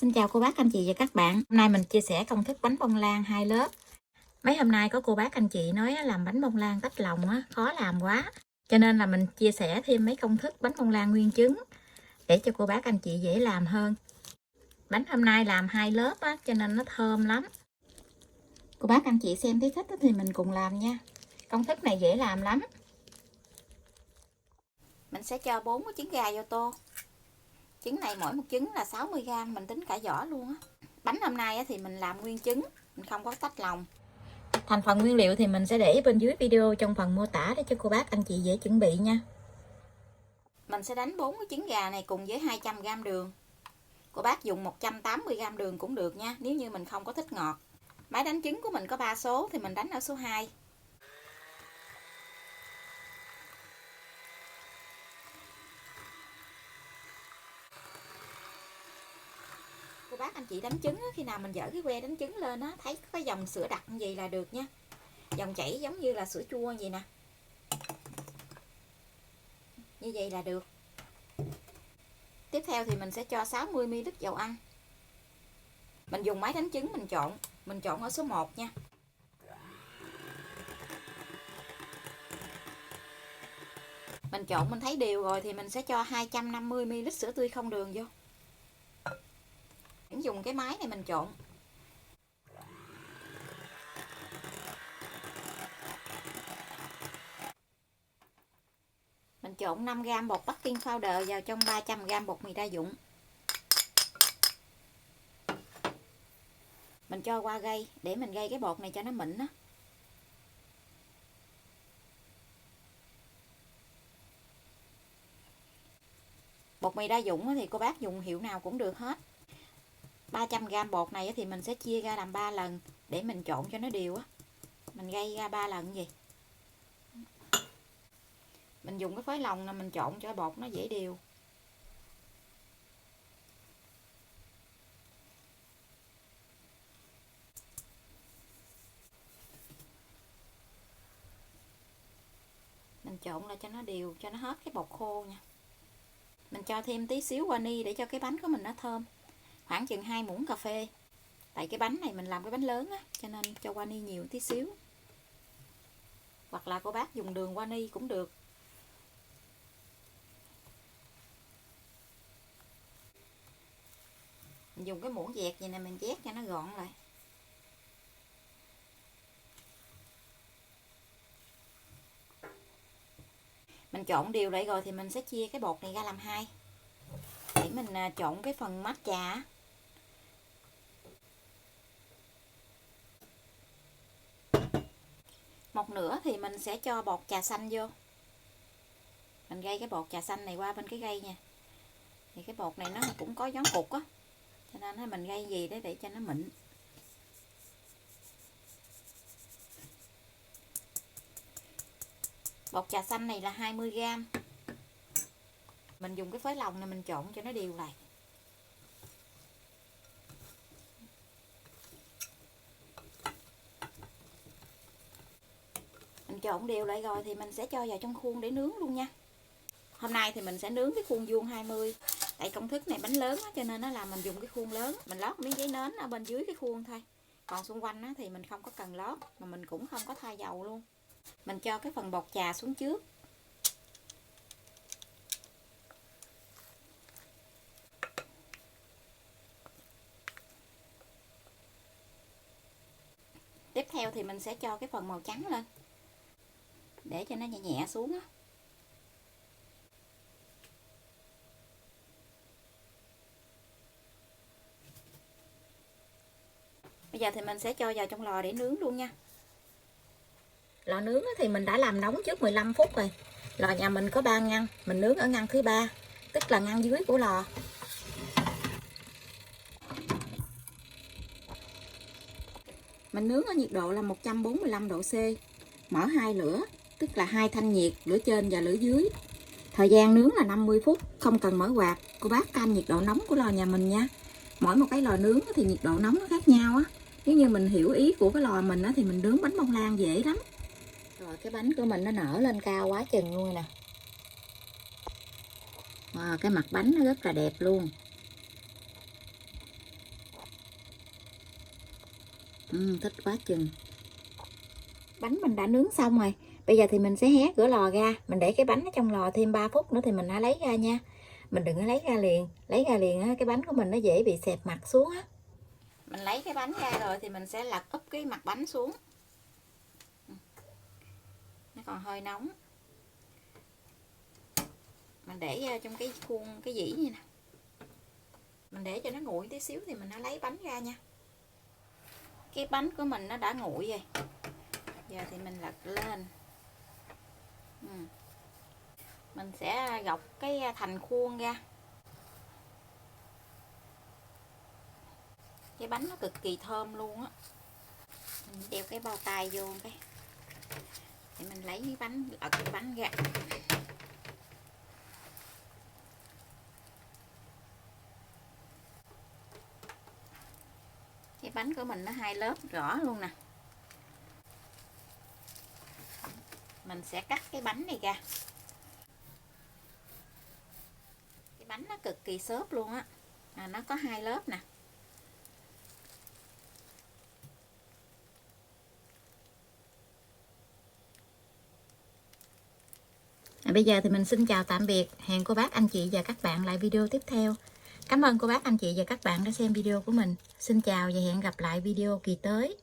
Xin chào cô bác anh chị và các bạn. Hôm nay mình chia sẻ công thức bánh bông lan 2 lớp. Mấy hôm nay có cô bác anh chị nói làm bánh bông lan tách lòng khó làm quá. Cho nên là mình chia sẻ thêm mấy công thức bánh bông lan nguyên trứng để cho cô bác anh chị dễ làm hơn. Bánh hôm nay làm 2 lớp cho nên nó thơm lắm. Cô bác anh chị xem thấy thích thì mình cùng làm nha. Công thức này dễ làm lắm. Mình sẽ cho 4 cái trứng gà vô tô. Trứng này mỗi một trứng là 60g, mình tính cả vỏ luôn á. Bánh hôm nay thì mình làm nguyên trứng, mình không có tách lòng. Thành phần nguyên liệu thì mình sẽ để bên dưới video trong phần mô tả để cho cô bác anh chị dễ chuẩn bị nha. Mình sẽ đánh 4 cái trứng gà này cùng với 200g đường. Cô bác dùng 180g đường cũng được nha, nếu như mình không có thích ngọt. Máy đánh trứng của mình có 3 số thì mình đánh ở số 2. Cô bác anh chị đánh trứng khi nào mình dở cái que đánh trứng lên thấy có dòng sữa đặc như vậy là được nha. Dòng chảy giống như là sữa chua vậy nè. Như vậy là được. Tiếp theo thì mình sẽ cho 60ml dầu ăn. Mình dùng máy đánh trứng mình trộn ở số 1 nha. Mình trộn mình thấy đều rồi thì mình sẽ cho 250ml sữa tươi không đường vô. Mình dùng cái máy này mình trộn. Mình trộn 5g bột baking powder vào trong 300g bột mì đa dụng. Mình cho qua gây để mình gây cái bột này cho nó mịn á. Bột mì đa dụng thì cô bác dùng hiệu nào cũng được hết. 300g bột này thì mình sẽ chia ra làm 3 lần để mình trộn cho nó đều á. Mình gây ra 3 lần gì. Mình dùng cái phới lòng là mình trộn cho bột nó dễ đều. Mình trộn lại cho nó đều, cho nó hết cái bột khô nha. Mình cho thêm tí xíu vani để cho cái bánh của mình nó thơm. Khoảng chừng 2 muỗng cà phê. Tại cái bánh này mình làm cái bánh lớn á, cho nên cho vani nhiều tí xíu. Hoặc là cô bác dùng đường vani cũng được. Mình dùng cái muỗng dẹt vậy nè, mình dét cho nó gọn lại. Mình trộn đều lại rồi thì mình sẽ chia cái bột này ra làm 2 để mình trộn cái phần matcha. Một nửa thì mình sẽ cho bột trà xanh vô. Mình gây cái bột trà xanh này qua bên cái gây nha. Thì cái bột này nó cũng có gión cục á, cho nên mình gây gì để cho nó mịn. Bột trà xanh này là 20g. Mình dùng cái phới lòng này mình trộn cho nó đều lại. Mình trộn đều lại rồi thì mình sẽ cho vào trong khuôn để nướng luôn nha. Hôm nay thì mình sẽ nướng cái khuôn vuông 20. Tại công thức này bánh lớn cho nên nó là mình dùng cái khuôn lớn. Mình lót miếng giấy nến ở bên dưới cái khuôn thôi. Còn xung quanh thì mình không có cần lót, mà mình cũng không có thoa dầu luôn. Mình cho cái phần bột trà xuống trước. Tiếp theo thì mình sẽ cho cái phần màu trắng lên để cho nó nhẹ nhẹ xuống á. Bây giờ thì mình sẽ cho vào trong lò để nướng luôn nha. Lò nướng thì mình đã làm nóng trước 15 phút rồi. Lò nhà mình có 3 ngăn, mình nướng ở ngăn thứ 3, tức là ngăn dưới của lò. Mình nướng ở nhiệt độ là 145 độ C. Mở 2 lửa, tức là 2 thanh nhiệt, lửa trên và lửa dưới. Thời gian nướng là 50 phút, không cần mở quạt. Cô bác canh nhiệt độ nóng của lò nhà mình nha. Mỗi một cái lò nướng thì nhiệt độ nóng nó khác nhau á. Nếu như mình hiểu ý của cái lò mình thì mình nướng bánh bông lan dễ lắm. Rồi cái bánh của mình nó nở lên cao quá chừng luôn nè. Cái mặt bánh nó rất là đẹp luôn. Thích quá chừng. Bánh mình đã nướng xong rồi. Bây giờ thì mình sẽ hé cửa lò ra. Mình để cái bánh ở trong lò thêm 3 phút nữa thì mình hãy lấy ra nha. Mình đừng có lấy ra liền. Lấy ra liền á, cái bánh của mình nó dễ bị xẹp mặt xuống á. Mình lấy cái bánh ra rồi thì mình sẽ lật úp cái mặt bánh xuống. Nó còn hơi nóng. Mình để trong cái khuôn cái dĩ như nè. Mình để cho nó nguội tí xíu thì mình hãy lấy bánh ra nha. Cái bánh của mình nó đã nguội rồi. Giờ thì mình lật lên. Mình sẽ gọc cái thành khuôn ra. Cái bánh nó cực kỳ thơm luôn á. Mình đeo cái bao tay vô cái. Thì mình lấy cái bánh, lật cái bánh ra. Cái bánh của mình nó 2 lớp rõ luôn nè. Mình sẽ cắt cái bánh này ra. Cái bánh nó cực kỳ xốp luôn á. Nó có 2 lớp nè. Bây giờ thì mình xin chào tạm biệt. Hẹn cô bác anh chị và các bạn lại video tiếp theo. Cảm ơn cô bác anh chị và các bạn đã xem video của mình. Xin chào và hẹn gặp lại video kỳ tới.